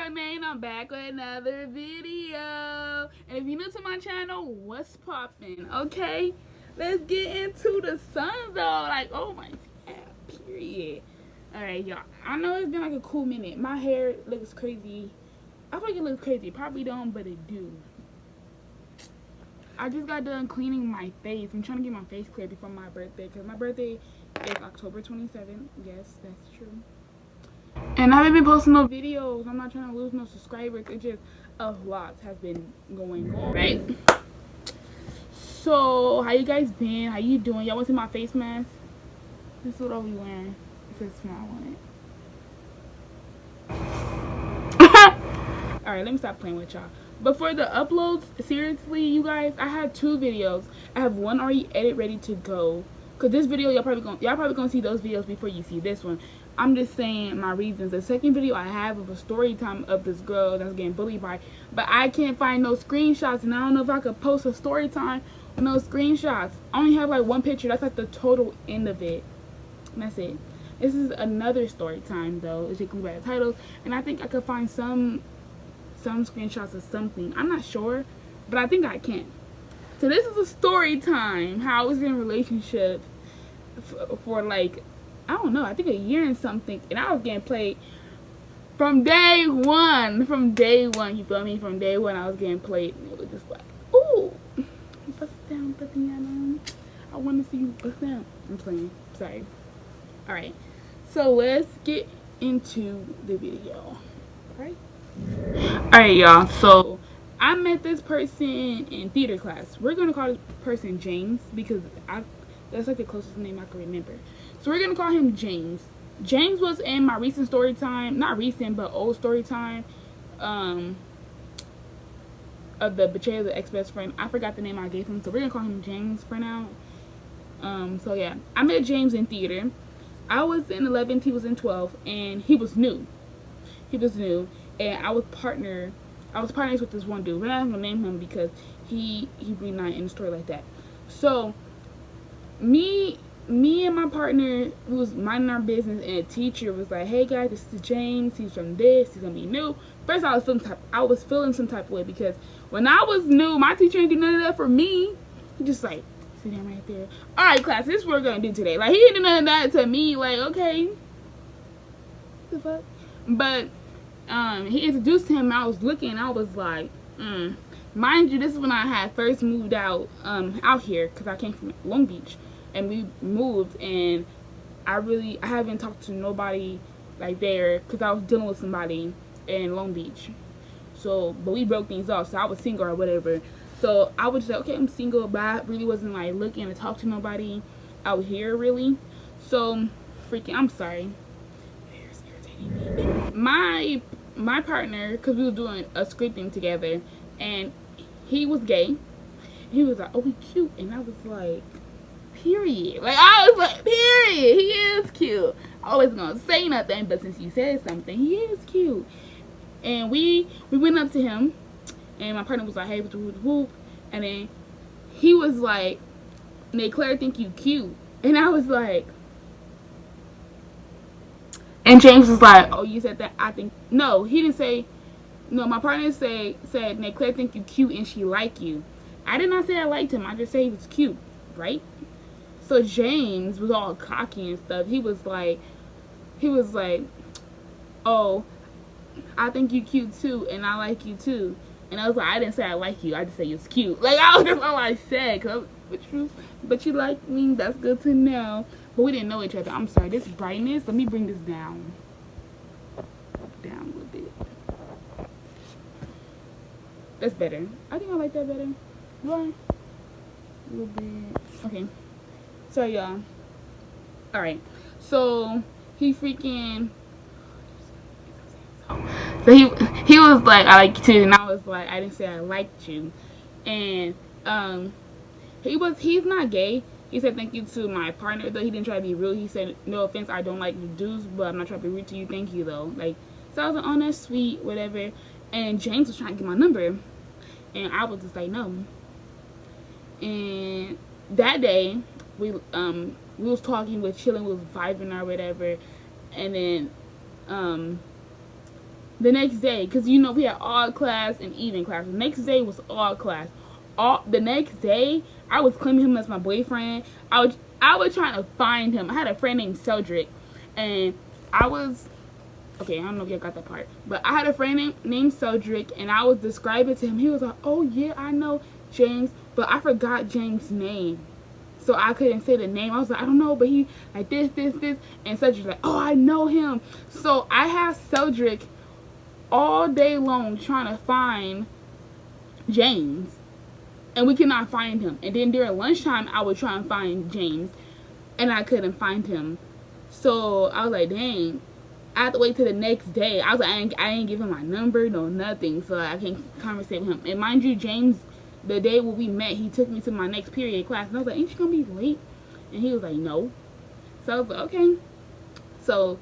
girl Nate, I'm back with another video. And if you're new to my channel, what's poppin'? Okay, let's get into the sun though. Like, oh my god, period. Alright, y'all. I know it's been like a cool minute. My hair looks crazy. I feel like it looks crazy. Probably don't, but it do. I just got done cleaning my face. I'm trying to get my face clear before my birthday, because my birthday is October 27th. Yes, that's true. And I haven't been posting no videos. I'm not trying to lose no subscribers. It's just a lot has been going on, right? So, how you guys been? How you doing? Y'all want to see my face mask? This is what I'll be wearing. It says smile on it. Alright, let me stop playing with y'all. But for the uploads, seriously, you guys, I had 2 videos. I have one already edited, ready to go. Cause this video, y'all probably gonna see those videos before you see this one. I'm just saying my reasons. The second video I have of a story time of this girl that's getting bullied by, but I can't find no screenshots, and I don't know if I could post a story time with no screenshots. I only have like one picture. That's like the total end of it. And that's it. This is another story time though, as you can read by the title, and I think I could find some screenshots of something. I'm not sure, but I think I can. So this is a story time. How I was in a relationship for like, I don't know, I think a year and something, and I was getting played from day one. From day one, you feel me? From day one, I was getting played, and it was just like, ooh, bust down, Tatiana. I want to see you bust down. I'm playing. Sorry. All right. So let's get into the video. All right. All right, y'all. So I met this person in theater class. We're gonna call this person James because that's like the closest name I can remember. So we're gonna call him James. James was in my recent story time, not recent but old story time, of the betrayal of the ex-best friend. I forgot the name I gave him, so we're gonna call him James for now. So yeah, I met James in theater. I was in 11th, he was in 12th, and he was new. And I was partners with this one dude. We're not gonna name him because he really not in the story like that. So me and my partner, who was minding our business, and a teacher was like, "Hey guys, this is James. He's from this. He's gonna be new." First, I was feeling some type of way because when I was new, my teacher didn't do none of that for me. He just like, sit down right there. All right, class, this is what we're gonna do today. Like, he didn't do none of that to me. Like, okay, the fuck. But he introduced him. I was looking. I was like, mind you, this is when I had first moved out here because I came from Long Beach. And we moved, and I haven't talked to nobody like there because I was dealing with somebody in Long Beach. So, but we broke things off, so I was single or whatever. So I was just like, okay, I'm single, but I really wasn't like looking to talk to nobody out here really. So freaking, I'm sorry. It's irritating me. My partner, because we were doing a scripting together, and he was gay. He was like, oh, he cute, and I was like, period. Like, I was like, period. He is cute. I wasn't gonna say nothing, but since you said something, he is cute. And we went up to him, and my partner was like, hey, whoop. And then he was like, Nate, Claire think you cute. And I was like, and James was like, oh, you said that? I think, no, he didn't say, no, my partner said, Nate, Claire think you cute and she like you. I did not say I liked him. I just said he was cute, right? So James was all cocky and stuff. He was like, oh, I think you cute too, and I like you too. And I was like, I didn't say I like you. I just said you was cute. Like, that's all I said. But you like me. That's good to know. But we didn't know each other. I'm sorry. This brightness. Let me bring this down. Down a little bit. That's better. I think I like that better. Why? A little bit. Okay. So y'all, all right. So he freaking. So he was like, I like you too, and I was like, I didn't say I liked you, and he's not gay. He said thank you to my partner, though he didn't try to be rude. He said no offense, I don't like the dudes, but I'm not trying to be rude to you. Thank you though. Like, so I was like, oh, that's sweet, whatever. And James was trying to get my number, and I was just like, no. And that day, we was talking, we was chilling, we was vibing or whatever, and then the next day, because you know we had all class and evening class. The next day was all class. The next day, I was claiming him as my boyfriend. I was trying to find him. I had a friend named Cedric, and I was, okay, I don't know if y'all got that part, but I had a friend named Cedric, and I was describing to him. He was like, oh yeah, I know James, but I forgot James' name. So I couldn't say the name. I was like, I don't know, but he like this, and Cedric's like, oh, I know him. So I had Cedric all day long trying to find James, and we could not find him. And then during lunchtime, I would try and find James, and I couldn't find him. So I was like, dang. I had to wait till the next day. I was like, I ain't give him my number, no nothing, so I can't conversate with him. And mind you, James, the day when we met, he took me to my next period class, and I was like, ain't you gonna be late? And he was like, no. So I was like, okay. So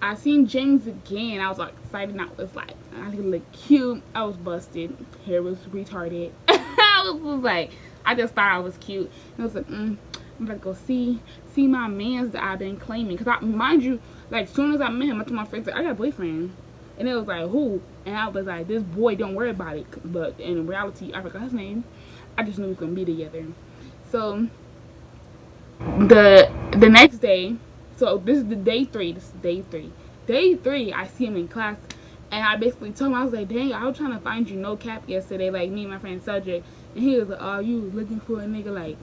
I seen James again. I was like excited. I was like, I look cute. I was busted. Hair was retarded. I was like, I just thought I was cute. And I was like, I'm gonna go see my mans that I've been claiming. Cause mind you, like, soon as I met him, I told my friends, like, I got a boyfriend. And it was like, who? And I was like, this boy, don't worry about it. But in reality, I forgot his name. I just knew we was going to be together. So, the next day, so this is the day 3. This is day 3. Day 3, I see him in class. And I basically told him, I was like, dang, I was trying to find you no cap yesterday. Like, me and my friend Cedric. And he was like, oh, you was looking for a nigga like...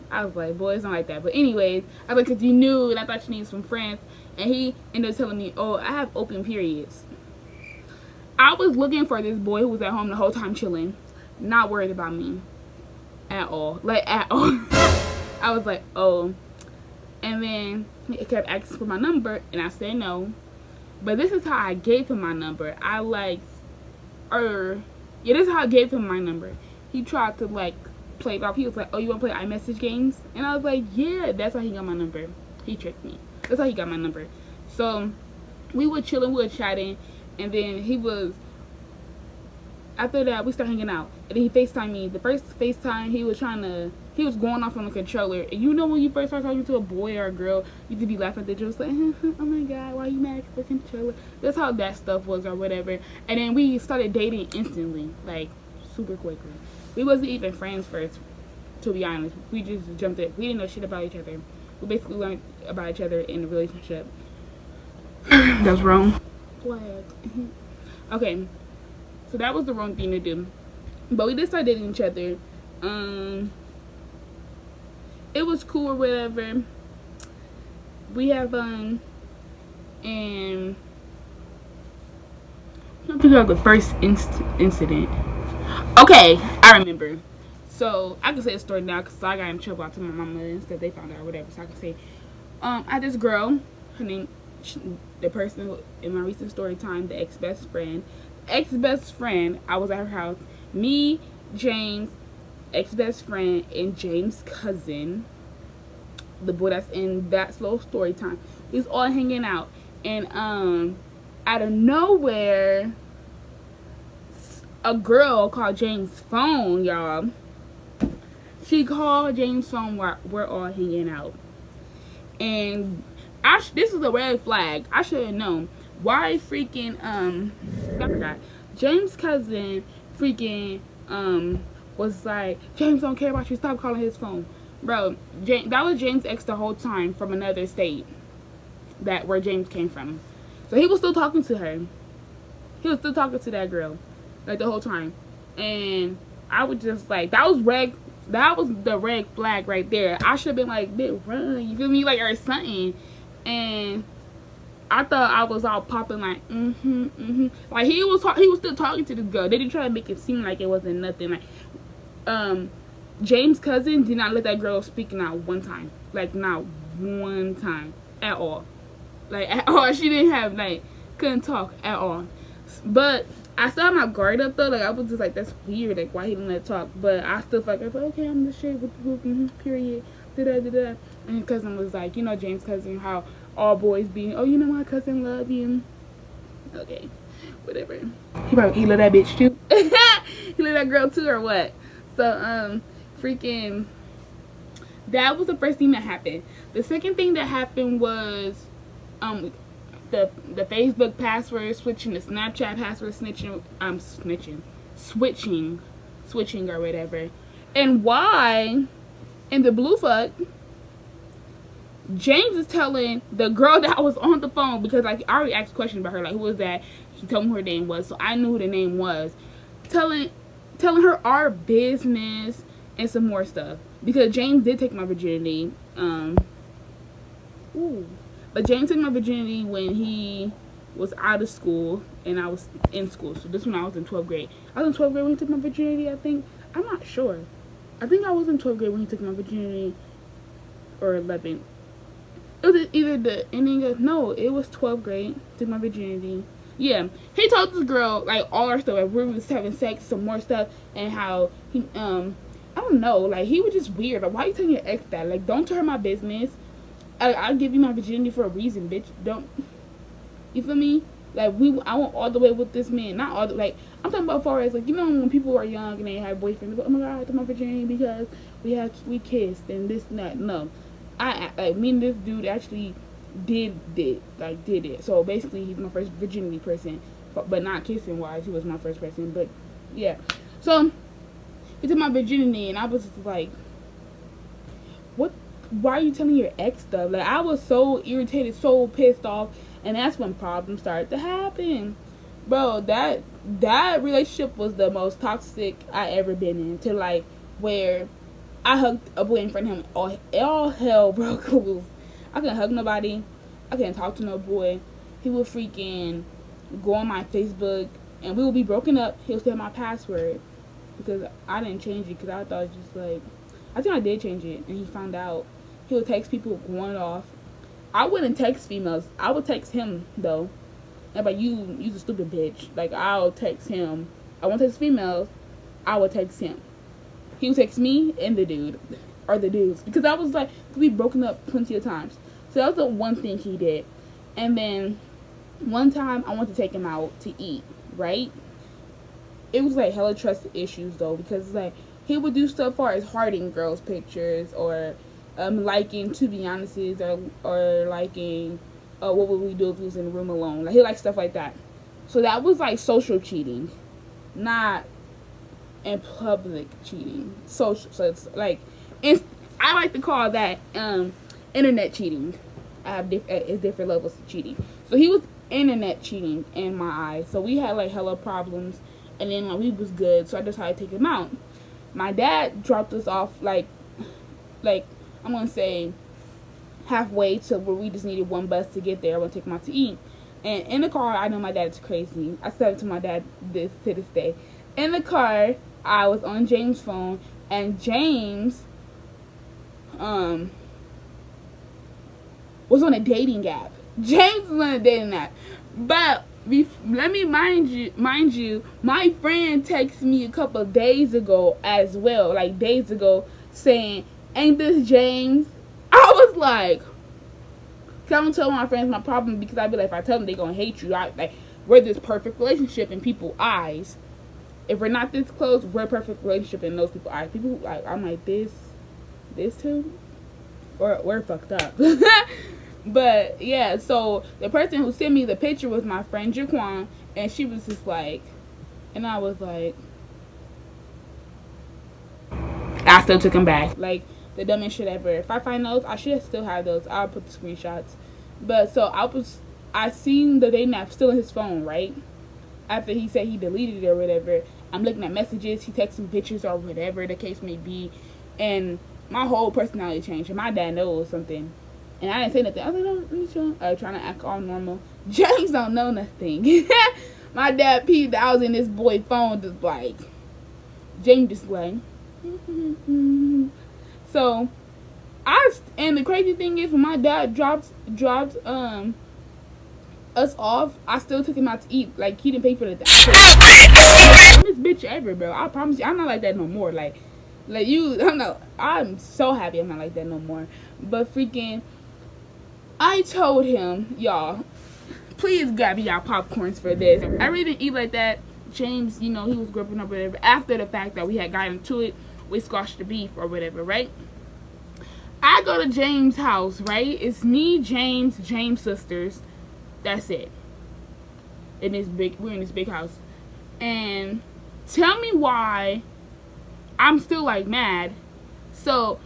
I was like, boy, it's not like that. But anyways, I was like, because you knew, and I thought you needed some friends. And he ended up telling me, oh, I have open periods. I was looking for this boy who was at home the whole time chilling. Not worried about me. At all. Like, at all. I was like, oh. And then he kept asking for my number, and I said no. But this is how I gave him my number. This is how I gave him my number. He tried to, like, play it off. He was like, oh, you want to play iMessage games? And I was like, yeah. That's how he got my number. He tricked me. That's how he got my number. So we were chilling, we were chatting, and then after that we started hanging out. And then he FaceTimed me. The first FaceTime, he was going off on the controller. And you know when you first start talking to a boy or a girl, you could be laughing at the jokes like, oh my god, why are you mad at the controller? That's how that stuff was or whatever. And then we started dating instantly, like super quickly. We wasn't even friends first, to be honest. We just jumped in. We didn't know shit about each other. We basically learned about each other in a relationship. That's wrong. Flag. Okay. So that was the wrong thing to do. But we did start dating each other. It was cool or whatever. We had fun. And I'm thinking of the first incident. Okay, I remember. So I can say the story now because I got in trouble. I told my mama and stuff. They found out or whatever. So I can say, I had this girl. Her name, the person in my recent story time, the ex-best friend. Ex-best friend. I was at her house. Me, James, ex-best friend, and James' cousin, the boy that's in that slow story time. We was all hanging out, and out of nowhere, a girl called James' phone, y'all. She called James' phone while we're all hanging out. And this is a red flag. I should have known. Why freaking, I forgot. James' cousin freaking, was like, James don't care about you. Stop calling his phone. Bro, that was James' ex the whole time from another state. Where James came from. So he was still talking to her. He was still talking to that girl. Like the whole time. And I was just like, that was the red flag right there. I should have been like, bitch, run, you feel me? Like, or something. And I thought I was all popping like, like he was still talking to this girl. They didn't try to make it seem like it wasn't nothing. Like, James' cousin did not let that girl speak not one time. Like, not one time at all. Like, at all. She didn't have, like, couldn't talk at all. But I still had my guard up though. Like, I was just like, that's weird. Like, why he didn't let her talk? But I still felt like, okay, I'm the shit with the hoop, period. Da-da-da-da. And his cousin was like, you know, James' cousin, how all boys be, oh, you know, my cousin love you. Okay, whatever. He love that bitch too. He love that girl too, or what? So, freaking, that was the first thing that happened. The second thing that happened was, the the Facebook password switching, the Snapchat password switching or whatever. And why in the blue fuck James is telling the girl that I was on the phone, because like I already asked questions about her, like who was that? He told me who her name was, so I knew who the name was. Telling her our business and some more stuff, because James did take my virginity. But James took my virginity when he was out of school and I was in school. So this when I was in 12th grade. I was in 12th grade when he took my virginity, I think. I'm not sure. I think I was in 12th grade when he took my virginity, or 11th. It was either the ending of, no, it was 12th grade, took my virginity. Yeah, he told this girl, like, all our stuff, like, we was having sex, some more stuff, and how he, I don't know, like, he was just weird. Like, why are you telling your ex that? Like, don't tell her my business. I'll give you my virginity for a reason, bitch. Don't, you feel me? Like, I went all the way with this man. Not all the, like, I'm talking about far as, like, you know, when people are young and they have boyfriends, oh my god, I took my virginity because we kissed and this and that. No. Like, me and this dude actually did it. So, basically, he's my first virginity person. But not kissing-wise, he was my first person. But, yeah. So, he took my virginity, and I was just like, what? Why are you telling your ex stuff? Like, I was so irritated, so pissed off, and that's when problems started to happen. Bro, that relationship was the most toxic I ever been in. To, like, where I hugged a boy in front of him, all hell broke loose. I couldn't hug nobody. I couldn't talk to no boy. He would freaking go on my Facebook, and we would be broken up. He'll say my password, because I didn't change it, because I thought just like, I think I did change it, and he found out. He would text people going off. I wouldn't text females. I would text him, though. And like, you's a stupid bitch. Like, I'll text him. I won't text females. I would text him. He would text me and the dude. Or the dudes. Because I was like, we broken up plenty of times. So that was the one thing he did. And then, one time, I wanted to take him out to eat, right? It was like hella trust issues, though. Because, like, he would do stuff far as hearting girls' pictures, or liking To Be Honest, or liking what would we do if we was in the room alone. Like, he liked stuff like that. So that was like social cheating, not in public cheating. Social, so it's like, I like to call that internet cheating. I have different levels of cheating. So he was internet cheating in my eyes. So we had like hella problems, and then like we was good. So I decided to take him out. My dad dropped us off like I'm gonna say halfway to where we just needed one bus to get there. I want to take him out to eat. And in the car, I know my dad's crazy. I said it to my dad to this day. In the car, I was on James' phone, and James was on a dating app. James was on a dating app. But let me mind you, my friend texted me a couple of days ago as well, like days ago, saying, ain't this James? I was like, cause I don't tell my friends my problem, because I be like, if I tell them, they gonna hate you. Like, we're this perfect relationship in people's eyes. If we're not this close, we're a perfect relationship in those people's eyes. People like, I'm like, this too, or we're fucked up. But yeah, so the person who sent me the picture was my friend Jaquan, and she was just like, and I was like, I still took him back. Like, the dumbest shit ever. If I find those, I should still have those. I'll put the screenshots. But so I seen the dating app still in his phone, right? After he said he deleted it or whatever, I'm looking at messages, he texting pictures or whatever the case may be, and my whole personality changed. And my dad knows something, and I didn't say nothing. I was like, no, I'm sure. Trying to act all normal. James don't know nothing. My dad peeped that I was in this boy phone, just like, James just like, So, and the crazy thing is, when my dad dropped us off, I still took him out to eat. Like, he didn't pay for the I'm this bitch ever, bro. I promise you, I'm not like that no more. Like you, I don't know. I'm so happy I'm not like that no more. But freaking, I told him, y'all, please grab y'all popcorns for this. I really didn't eat like that. James, you know, he was gripping up whatever. After the fact that we had gotten into it, we squashed the beef or whatever, right? I go to James' house, right? It's me, James' sisters. That's it. We're in this big house. And tell me why I'm still like mad. So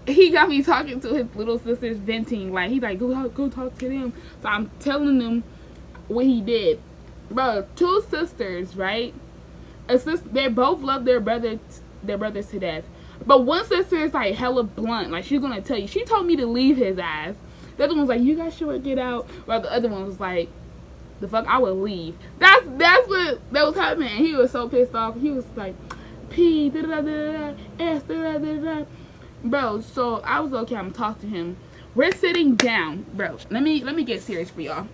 he got me talking to his little sisters, venting. Like, he's like, go talk to them. So I'm telling them what he did. Bro, 2 sisters, right? They both love their brothers to death. But one sister is like hella blunt. Like, she's gonna tell you. She told me to leave his ass. The other one's like, you guys should get out. While the other one was like, the fuck, I would leave. That's what that was happening. And he was so pissed off. He was like, P da da da da S da da da. Bro, so I was okay, I'm talking to him. We're sitting down. Bro, let me get serious for y'all.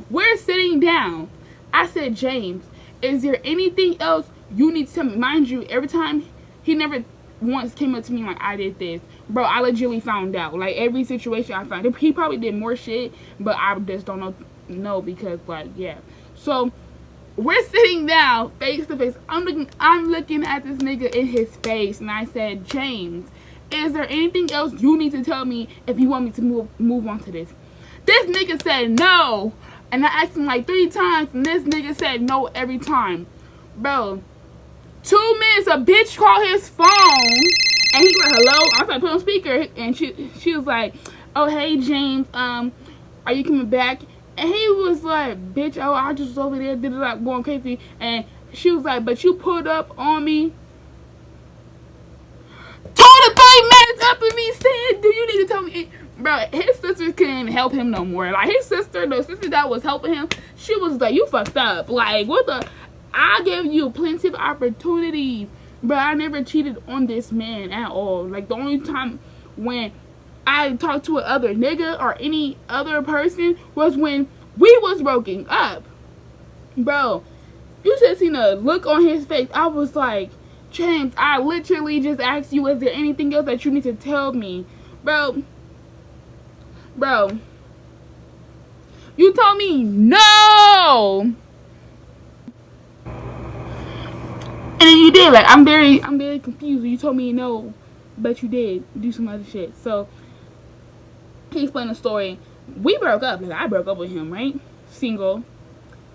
We're sitting down. I said, James, is there anything else you need to tell me? Mind you, every time, he never once came up to me like, I did this. Bro, I legitimately found out. Like, every situation I found. He probably did more shit, but I just don't know because, like, yeah. So, we're sitting down, face to face. I'm looking at this nigga in his face, and I said, James, is there anything else you need to tell me if you want me to move on to this? This nigga said no. And I asked him like 3 times, and this nigga said no every time. Bro, 2 minutes, a bitch called his phone, and he like, hello? I was like, put on speaker, and she was like, oh, hey, James, are you coming back? And he was like, bitch, oh, I just was over there, did it like going crazy. And she was like, but you pulled up on me. 2 to 3 minutes up in me saying, do you need to tell me? Bro, his sister couldn't help him no more. Like, his sister, the sister that was helping him, she was like, you fucked up. Like, what the? I gave you plenty of opportunities, but I never cheated on this man at all. Like, the only time when I talked to another nigga or any other person was when we was broken up. Bro, you should have seen the look on his face. I was like, James, I literally just asked you, is there anything else that you need to tell me? Bro, you told me no! And then you did. Like, I'm very confused. You told me no, but you did do some other shit. So, he explained the story. We broke up. Like, I broke up with him, right? Single.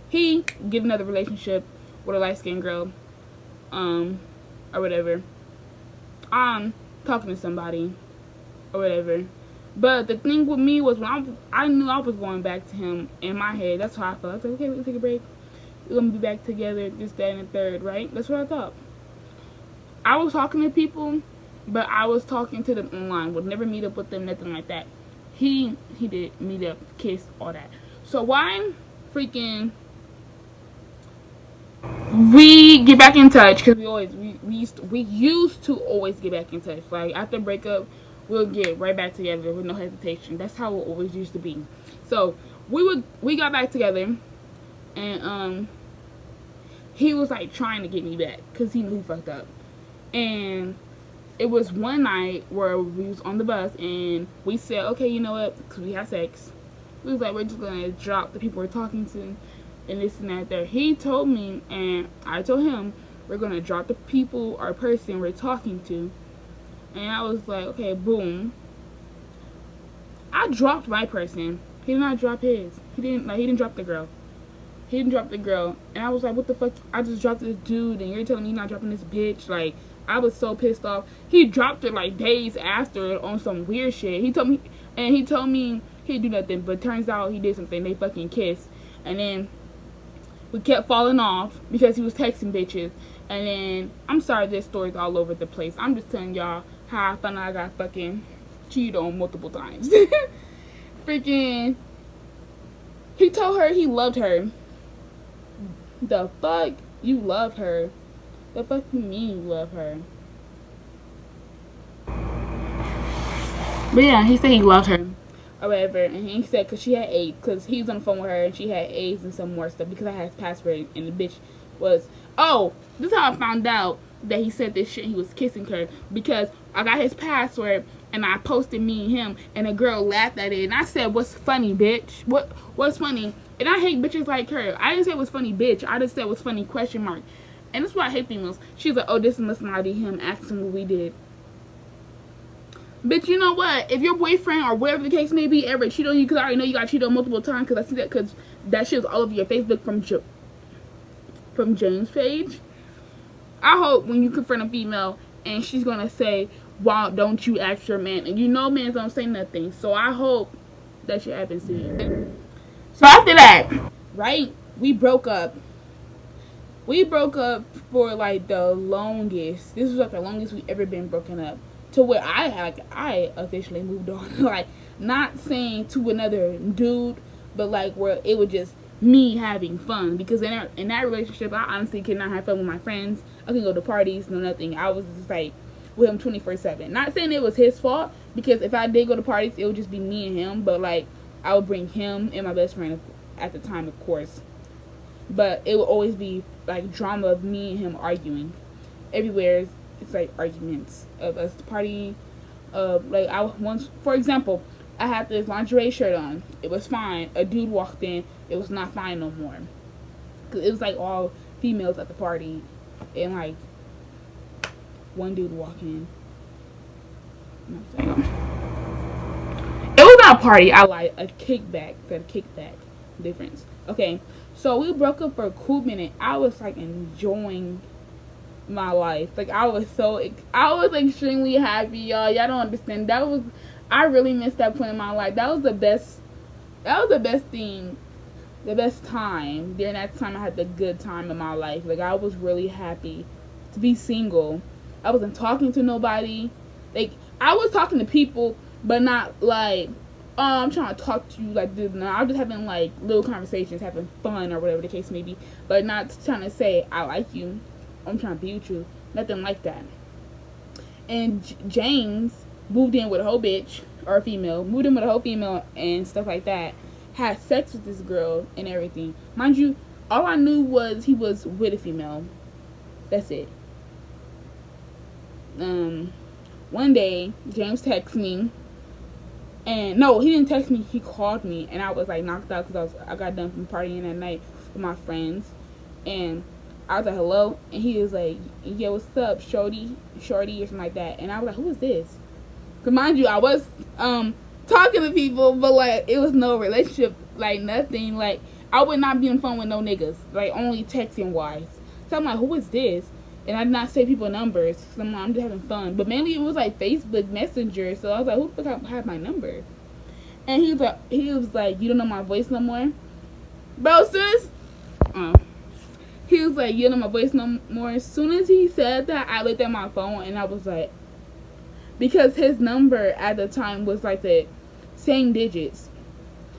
He get another relationship with a light-skinned girl. Or whatever. I'm talking to somebody. Or whatever. But the thing with me was when I knew I was going back to him in my head. That's how I felt. I was like, okay, we'll take a break. We're going to be back together, this, that, and the third, right? That's what I thought. I was talking to people, but I was talking to them online. Would never meet up with them, nothing like that. He did meet up, kiss, all that. So why freaking we get back in touch? Because we used to always get back in touch. Like, after breakup, we'll get right back together with no hesitation. That's how it always used to be. So we got back together, and he was like trying to get me back because he knew he fucked up. And it was one night where we was on the bus and we said, okay, you know what? Because we had sex, we was like, we're just gonna drop the people we're talking to and this and that there. He told me, and I told him, we're gonna drop the people or person we're talking to. And I was like, okay, boom. I dropped my person. He did not drop his. He didn't drop the girl. He didn't drop the girl. And I was like, what the fuck? I just dropped this dude and you're telling me you're not dropping this bitch? Like, I was so pissed off. He dropped it like days after on some weird shit. He told me he'd do nothing, but turns out he did something. They fucking kissed. And then we kept falling off because he was texting bitches. And then, I'm sorry, this story's all over the place. I'm just telling y'all how I found out I got fucking cheated on multiple times. Freaking, he told her he loved her. The fuck? You love her? The fuck you mean you love her? But yeah, he said he loved her or whatever, and he said because she had AIDS, because he was on the phone with her and she had AIDS and some more stuff because I had his password, and the bitch was, oh, this is how I found out that he said this shit. He was kissing her because I got his password and I posted me and him, and a girl laughed at it, and I said, what's funny, bitch? What's funny? And I hate bitches like her. I didn't say what's funny, bitch. I just said what's funny, question mark. And that's why I hate females. She's like, oh, this must not be him. Ask him what we did. Bitch, you know what? If your boyfriend or whatever the case may be ever cheat on you, because I already know you got cheated on multiple times, because I see that, because that shit was all over your Facebook from James' page. I hope when you confront a female and she's gonna say, "Wow, don't you ask your man?" And you know, men don't say nothing. So I hope that shit happens to you. So after that, right? We broke up. We broke up for like the longest. This was like the longest we ever been broken up. To where I officially moved on. Like, not saying to another dude, but like where it was just me having fun. Because in that relationship, I honestly could not have fun with my friends. I couldn't go to parties, no nothing. I was just like with him 24/7. Not saying it was his fault, because if I did go to parties, it would just be me and him. But like, I would bring him and my best friend at the time, of course. But it would always be like drama of me and him arguing. Everywhere it's like arguments of us partying. Like, I once, for example, I had this lingerie shirt on. It was fine. A dude walked in. It was not fine no more. Cause it was like all females at the party, and like one dude walked in. It was not a party. I like a kickback. A kickback difference. Okay, so we broke up for a cool minute. I was like enjoying my life. Like, I was extremely happy, y'all. Y'all don't understand. I really missed that point in my life. That was the best thing, the best time. During that time, I had the good time in my life. Like, I was really happy to be single. I wasn't talking to nobody. Like, I was talking to people, but not like, oh, I'm trying to talk to you like this. No, I was just having like little conversations, having fun or whatever the case may be, but not trying to say I like you. I'm trying to be with you. Nothing like that. And James moved in with a whole bitch, or a female, moved in with a whole female and stuff like that. Had sex with this girl and everything. Mind you, all I knew was he was with a female. That's it. One day, James texted me. And no, he didn't text me. He called me. And I was like knocked out because I got done from partying that night with my friends. And I was like, hello? And he was like, yo, what's up, shorty, or something like that. And I was like, who is this? Because mind you, I was talking to people, but like, it was no relationship, like nothing. Like, I would not be on the phone with no niggas, like only texting wise. So I'm like, who is this? And I did not say people numbers, because I'm just having fun. But mainly it was like Facebook Messenger. So I was like, who the fuck have my number? And he was like, you don't know my voice no more? Bro, sis, he was like, you don't know my voice no more. As soon as he said that, I looked at my phone and I was like, because his number at the time was like the same digits.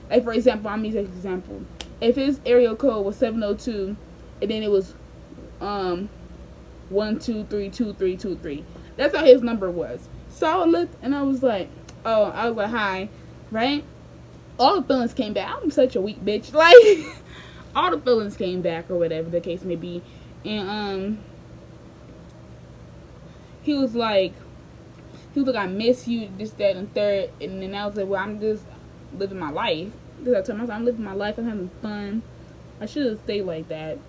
Like, for example, I'm using an example. If his area code was 702, and then it was 1232323, that's how his number was. So I looked and I was like, hi, right? All the feelings came back. I'm such a weak bitch. Like, all the feelings came back, or whatever the case may be. And he was like, I miss you, this, that, and third. And then I was like, well, I'm just living my life. Because I told myself, I'm living my life, I'm having fun. I should have stayed like that,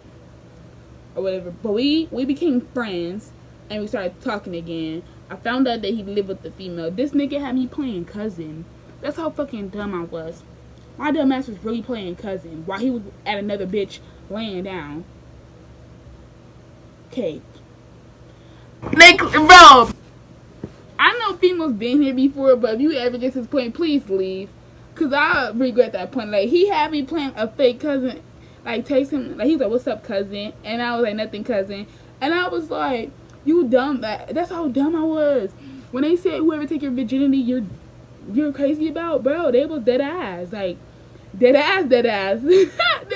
or whatever. But we became friends, and we started talking again. I found out that he lived with the female. This nigga had me playing cousin. That's how fucking dumb I was. My dumb ass was really playing cousin while he was at another bitch laying down. Okay. Like, bro, I know females been here before, but if you ever get to this point, please leave. Because I regret that point. Like, he had me playing a fake cousin. Like, text him. Like, he was like, what's up, cousin? And I was like, nothing, cousin. And I was like, you dumb. That's how dumb I was. When they said whoever take your virginity, you're crazy about, bro, they was dead ass. Like, dead ass. They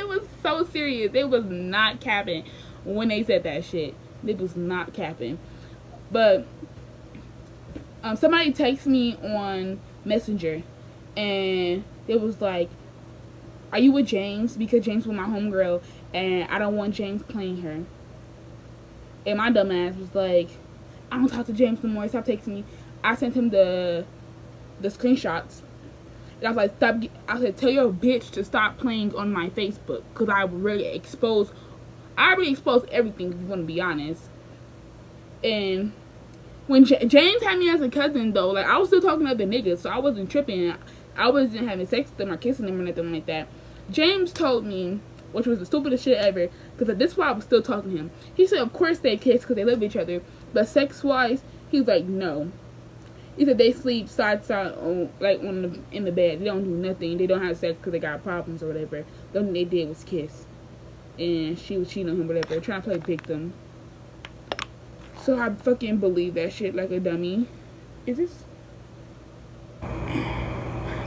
was so serious. They was not capping when they said that shit. They was not capping. But somebody texted me on Messenger, and it was like, are you with James? Because James was my homegirl, and I don't want James playing her. And my dumb ass was like, I don't talk to James no more. Stop texting me. I sent him the screenshots. And I was like, I said, tell your bitch to stop playing on my Facebook. Because I already exposed everything, if you want to be honest. And when James had me as a cousin, though, like, I was still talking to other niggas, so I wasn't tripping. I wasn't having sex with them or kissing them or nothing like that. James told me, which was the stupidest shit ever, because this is why I was still talking to him. He said, of course they kiss because they love each other, but sex-wise, he was like, no. He said they sleep side to side, in the bed. They don't do nothing. They don't have sex because they got problems or whatever. The only thing they did was kiss. And she was cheating on him, whatever, trying to play victim. So I fucking believe that shit like a dummy. Is this?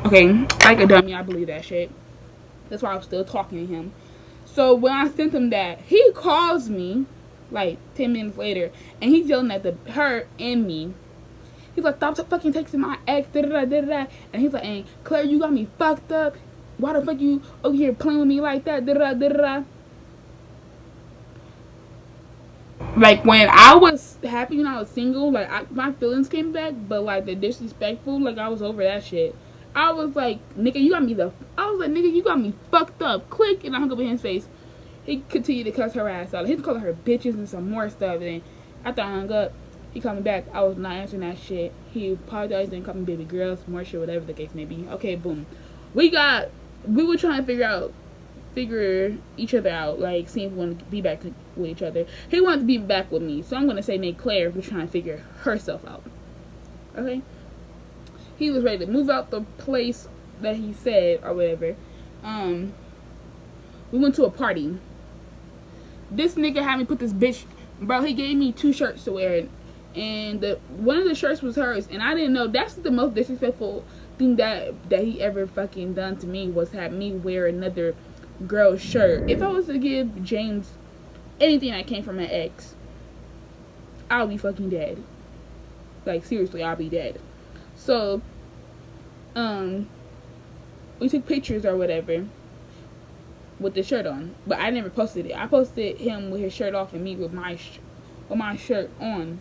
Okay, like a dummy, I believe that shit. That's why I was still talking to him. So when I sent him that, he calls me like 10 minutes later, and he's yelling at her and me. He's like, stop fucking texting my ex, da da da da da. And he's like, hey, Claire, you got me fucked up. Why the fuck you over here playing with me like that, da da da da da. Like, when I was happy when I was single, like, my feelings came back, but like the disrespectful, like, I was over that shit. I was like, nigga, you got me fucked up. Click, and I hung up in his face. He continued to cuss her ass out. He was calling her bitches and some more stuff. And after I hung up, he called me back. I was not answering that shit. He apologized and called me baby girl, some more shit, whatever the case may be. Okay, boom. We were trying to figure each other out, like, seeing if we wanted to be back with each other. He wanted to be back with me, so I'm going to say Nate Claire was trying to figure herself out. Okay? He was ready to move out the place that he said, or whatever. We went to a party. This nigga had me put this bitch, bro, he gave me 2 shirts to wear, and one of the shirts was hers, and I didn't know. That's the most disrespectful thing that he ever fucking done to me, was have me wear another girl's shirt. If I was to give James anything that came from an ex, I'll be fucking dead. Like, seriously, I'll be dead. So, we took pictures or whatever with the shirt on, but I never posted it. I posted him with his shirt off and me with my shirt on,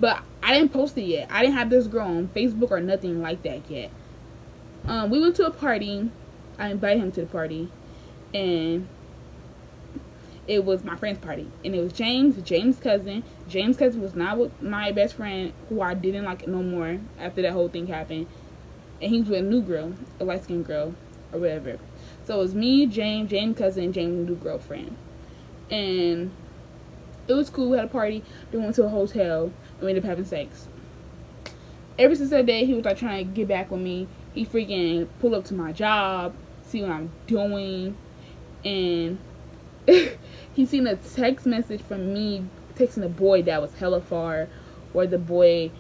but I didn't post it yet. I didn't have this girl on Facebook or nothing like that yet. We went to a party. I invited him to the party, and it was my friend's party, and it was James' cousin. James' cousin was not with my best friend, who I didn't like no more after that whole thing happened, and he was with a new girl, a light-skinned girl, or whatever. So it was me, James' cousin, James' new girlfriend, and it was cool. We had a party, then we went to a hotel, and we ended up having sex. Ever since that day, he was like trying to get back with me. He freaking pulled up to my job, see what I'm doing, and he seen a text message from me texting a boy that was hella far, where the boy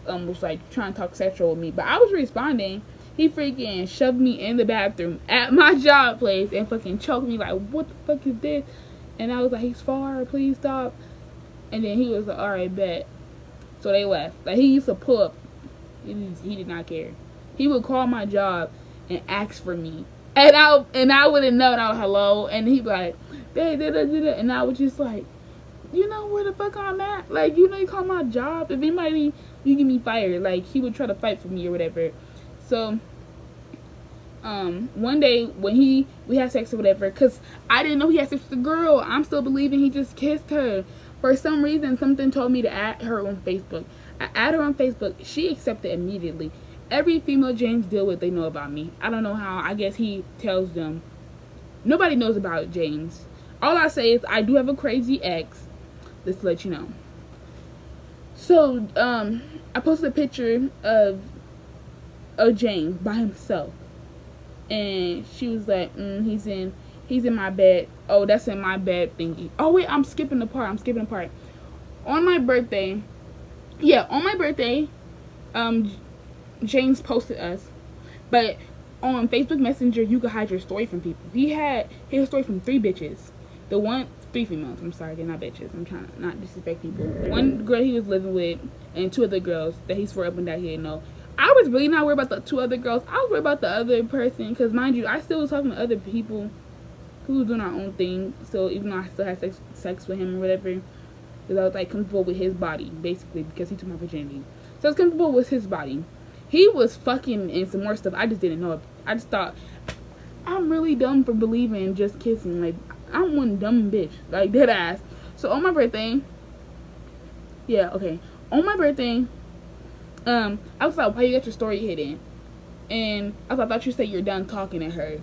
was like trying to talk sexual with me, but I was responding. He freaking shoved me in the bathroom at my job place and fucking choked me like, what the fuck is this? And I was like, he's far, please stop. And then he was like, alright, bet. So they left. Like, he used to pull up. He did not care. He would call my job and ask for me, and I wouldn't know. And I was hello, and he'd be like, and I was just like, you know where the fuck I'm at? Like, you know, you call my job. If anybody, you get me fired. Like, he would try to fight for me or whatever. So one day when we had sex or whatever, because I didn't know he had sex with the girl. I'm still believing he just kissed her. For some reason, something told me to add her on Facebook. I added her on Facebook. She accepted immediately. Every female James deal with, they know about me. I don't know how. I guess he tells them. Nobody knows about James. All I say is I do have a crazy ex. Just to let you know. So, I posted a picture of James by himself. And she was like, he's in my bed. Oh, that's in my bed thingy. Oh, wait, I'm skipping a part. On my birthday, James posted us. But on Facebook Messenger, you could hide your story from people. He had his story from 3 bitches. 3 females. I'm sorry, they're not bitches. I'm trying to not disrespect people. One girl he was living with, and 2 other girls that he swore up and down he didn't know. I was really not worried about the 2 other girls. I was worried about the other person, because mind you, I still was talking to other people who was doing our own thing. So even though I still had sex with him or whatever, because I was like comfortable with his body, basically, because he took my virginity. So I was comfortable with his body. He was fucking and some more stuff I just didn't know. I just thought, I'm really dumb for believing just kissing. Like, I'm one dumb bitch. Like, dead ass. So on my birthday, Yeah, okay. On my birthday, I was like, why you got your story hidden? And I thought you said you're done talking to her.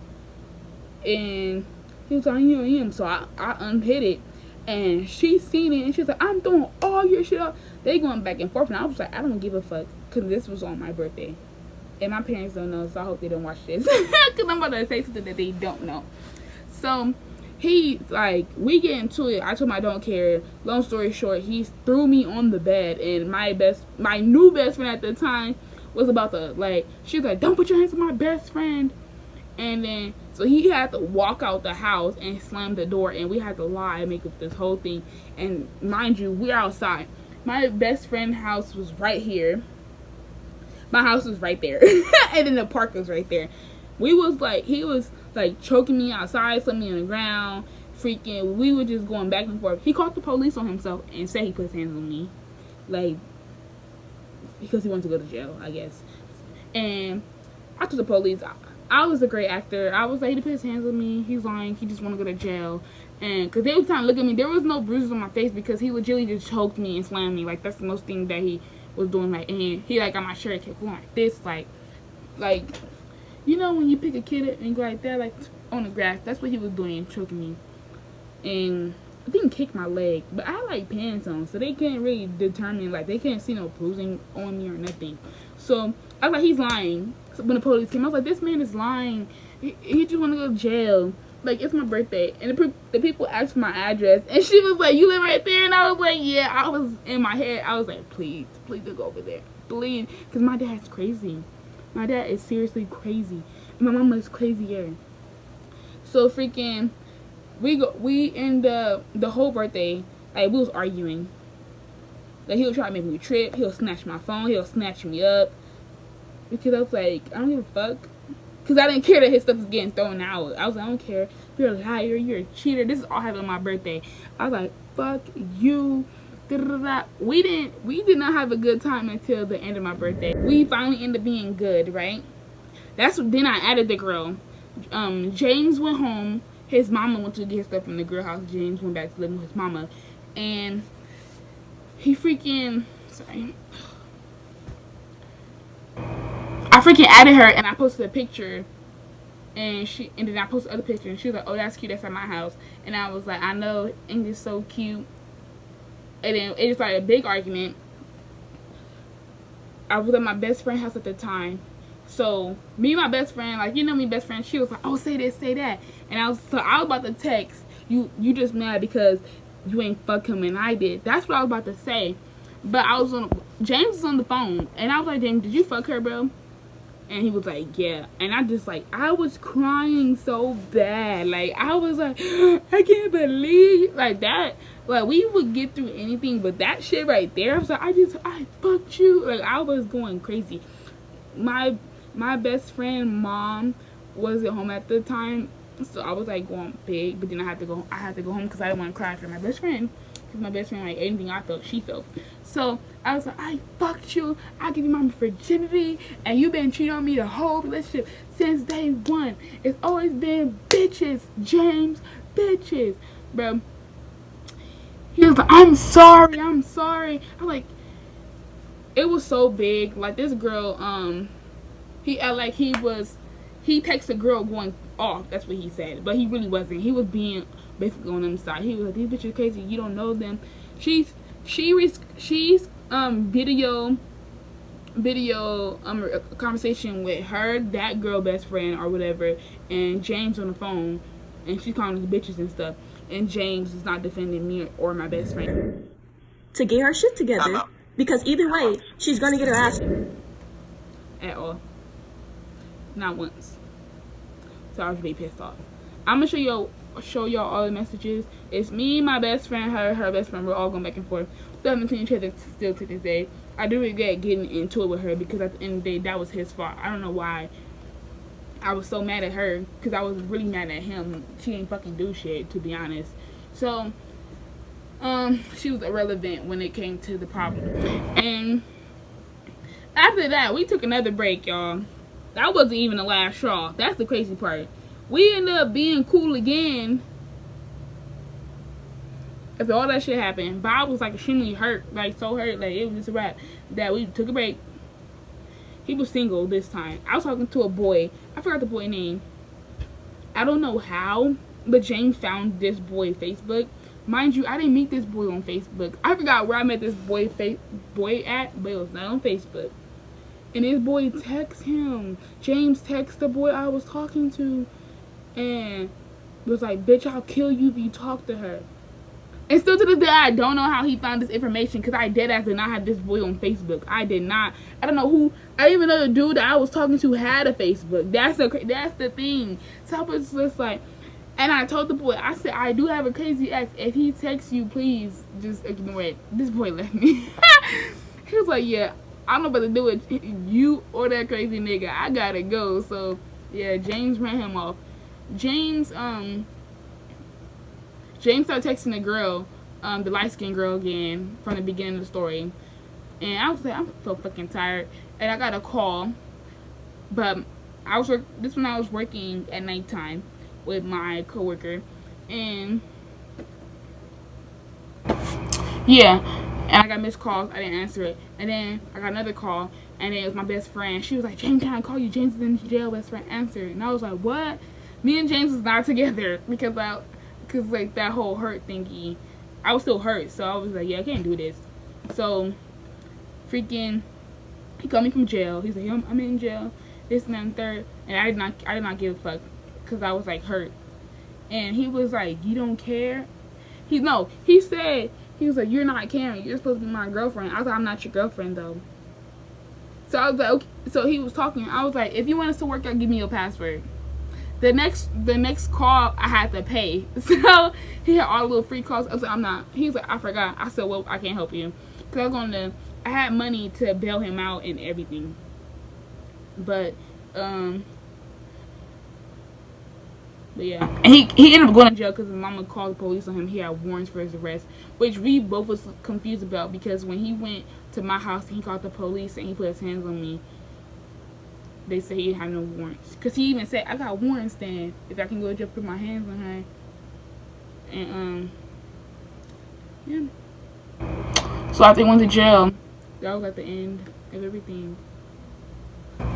And he was like, you and him. So I unhid it. And she seen it and she's like, I'm throwing all your shit out. They going back and forth. And I was like, I don't give a fuck. Because this was on my birthday. And my parents don't know. So I hope they don't watch this. Because I'm about to say something that they don't know. So he, like, we get into it. I told him I don't care. Long story short, he threw me on the bed. And my new best friend at the time was about to, like, she was like, don't put your hands on my best friend. And then, so he had to walk out the house and slam the door. And we had to lie and make up this whole thing. And mind you, we're outside. My best friend's house was right here. My house was right there. And then the park was right there. We was like, he was like choking me outside, slamming me on the ground, freaking. We were just going back and forth. He called the police on himself and said he put his hands on me, like, because he wanted to go to jail, I guess. And I told the police, I was a great actor. I was like, he put his hands on me. He's lying. He just want to go to jail. And because they was trying to look at me, there was no bruises on my face because he legitimately just choked me and slammed me. Like, that's the most thing that he was doing. Like, and he like got my shirt, kept going like this, like, you know when you pick a kid up and go like that, like on the grass. That's what he was doing, choking me. And I didn't kick my leg, but I had like pants on, so they can't really determine, like, they can't see no bruising on me or nothing. So I was like, he's lying. So when the police came, I was like, this man is lying. He just want to go to jail. Like, it's my birthday. And the people asked for my address. And she was like, you live right there? And I was like, yeah. I was in my head. I was like, please don't go over there. Please. Because my dad's crazy. My dad is seriously crazy. And my mama is crazier. So freaking, we end the whole birthday, like, we was arguing. Like, he'll try to make me trip. He'll snatch my phone. He'll snatch me up. Because I was like, I don't give a fuck. Because I didn't care that his stuff was getting thrown out. I was like, I don't care. You're a liar. You're a cheater. This is all happened on my birthday. I was like, fuck you. We did not have a good time until the end of my birthday. We finally ended up being good, right? Then I added the girl. James went home. His mama went to get his stuff from the girl house. James went back to live with his mama. And he freaking, sorry. I freaking added her and I posted a picture. And then I posted other picture and she was like, oh, that's cute, that's at my house. And I was like, I know, and it's so cute. And then it was like a big argument. I was at my best friend's house at the time. So me and my best friend, like, you know me, best friend, she was like, oh, say this, say that. And I was about to text, you just mad because you ain't fuck him and I did. That's what I was about to say. But James was on the phone and I was like, James, did you fuck her, bro? And he was like, yeah. And I was crying so bad. Like, I was like, I can't believe, like, that. Like, we would get through anything, but that shit right there, I was like, I fucked you. Like, I was going crazy. My best friend mom wasn't home at the time, so I was like going big. But then I had to go home because I didn't want to cry for my best friend. Because my best friend, like, anything I felt, she felt. So I was like, I fucked you. I give you my virginity, and you been cheating on me the whole relationship since day one. It's always been bitches, James, bitches, bro. He was like, I'm sorry. I'm like, it was so big. Like, this girl, he texted a girl going off. That's what he said, but he really wasn't. He was being basically on them side. He was like, these bitches crazy. You don't know them. She's video a conversation with her, that girl best friend or whatever, and James on the phone, and she's calling them bitches and stuff. And James is not defending me or my best friend. To get her shit together, because either way, she's gonna get her ass at all. Not once. So I was really pissed off. I'm gonna show y'all all the messages. It's me, my best friend, her best friend. We're all going back and forth. 17 each other still to this day. I do regret getting into it with her because at the end of the day, that was his fault. I don't know why I was so mad at her, because I was really mad at him. She ain't fucking do shit, to be honest. So she was irrelevant when it came to the problem. And after that, we took another break, y'all. That wasn't even the last straw. That's the crazy part. We ended up being cool again After all that shit happened, Bob was like extremely hurt, like so hurt, like it was just a wrap. That we took a break. He was single this time. I was talking to a boy. I forgot the boy name. I don't know how, but James found this boy Facebook. Mind you, I didn't meet this boy on Facebook. I forgot where I met this boy at, but it was not on Facebook. And this boy texts him. James texts the boy I was talking to, and was like, "Bitch, I'll kill you if you talk to her." And still to this day, I don't know how he found this information, because I dead ass did not have this boy on Facebook. I did not. I don't know who. I didn't even know the dude that I was talking to had a Facebook. That's the thing. So I was just like, and I told the boy, I said, I do have a crazy ex. If he texts you, please just ignore it. This boy left me. He was like, yeah, I don't know what to do with you or that crazy nigga. I gotta go. So yeah, James ran him off. James started texting the girl, the light-skinned girl again from the beginning of the story. And I was like, I'm so fucking tired. And I got a call. But this when I was working at nighttime with my coworker. And yeah. And I got missed calls. I didn't answer it. And then I got another call. And then it was my best friend. She was like, James, can I call you? James is in jail. Best friend answered. And I was like, what? Me and James was not together. Because like that whole hurt thingy, I was still hurt, so I was like, yeah, I can't do this. So freaking, he called me from jail. He's like, I'm in jail, this and that and third, and I did not give a fuck, because I was like hurt. And he was like, you don't care? He said, he was like, you're not caring, you're supposed to be my girlfriend. I was like, I'm not your girlfriend though. So I was like, okay. So he was talking, I was like, if you want us to work out, give me your password. The next call I had to pay. So he had all the little free calls. I was like, I'm not. He was like, I forgot. I said, well, I can't help you. Because I had money to bail him out and everything. But yeah. And he ended up going to jail because his mama called the police on him. He had warrants for his arrest. Which we both was confused about, because when he went to my house, he called the police and he put his hands on me. They said he didn't have no warrants. Because he even said, I got warrants then. If I can go to jail, put my hands on her. And, yeah. So after he went to jail, that was at the end of everything. Then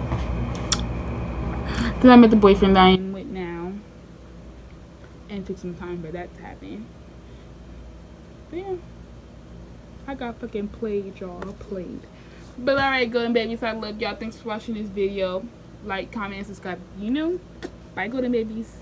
I met the boyfriend that I am with now. And it took some time for that to happen. But yeah. I got fucking played, y'all. Played. But alright, golden babies, I love y'all. Thanks for watching this video. Like, comment, and subscribe if you new. Bye, golden babies.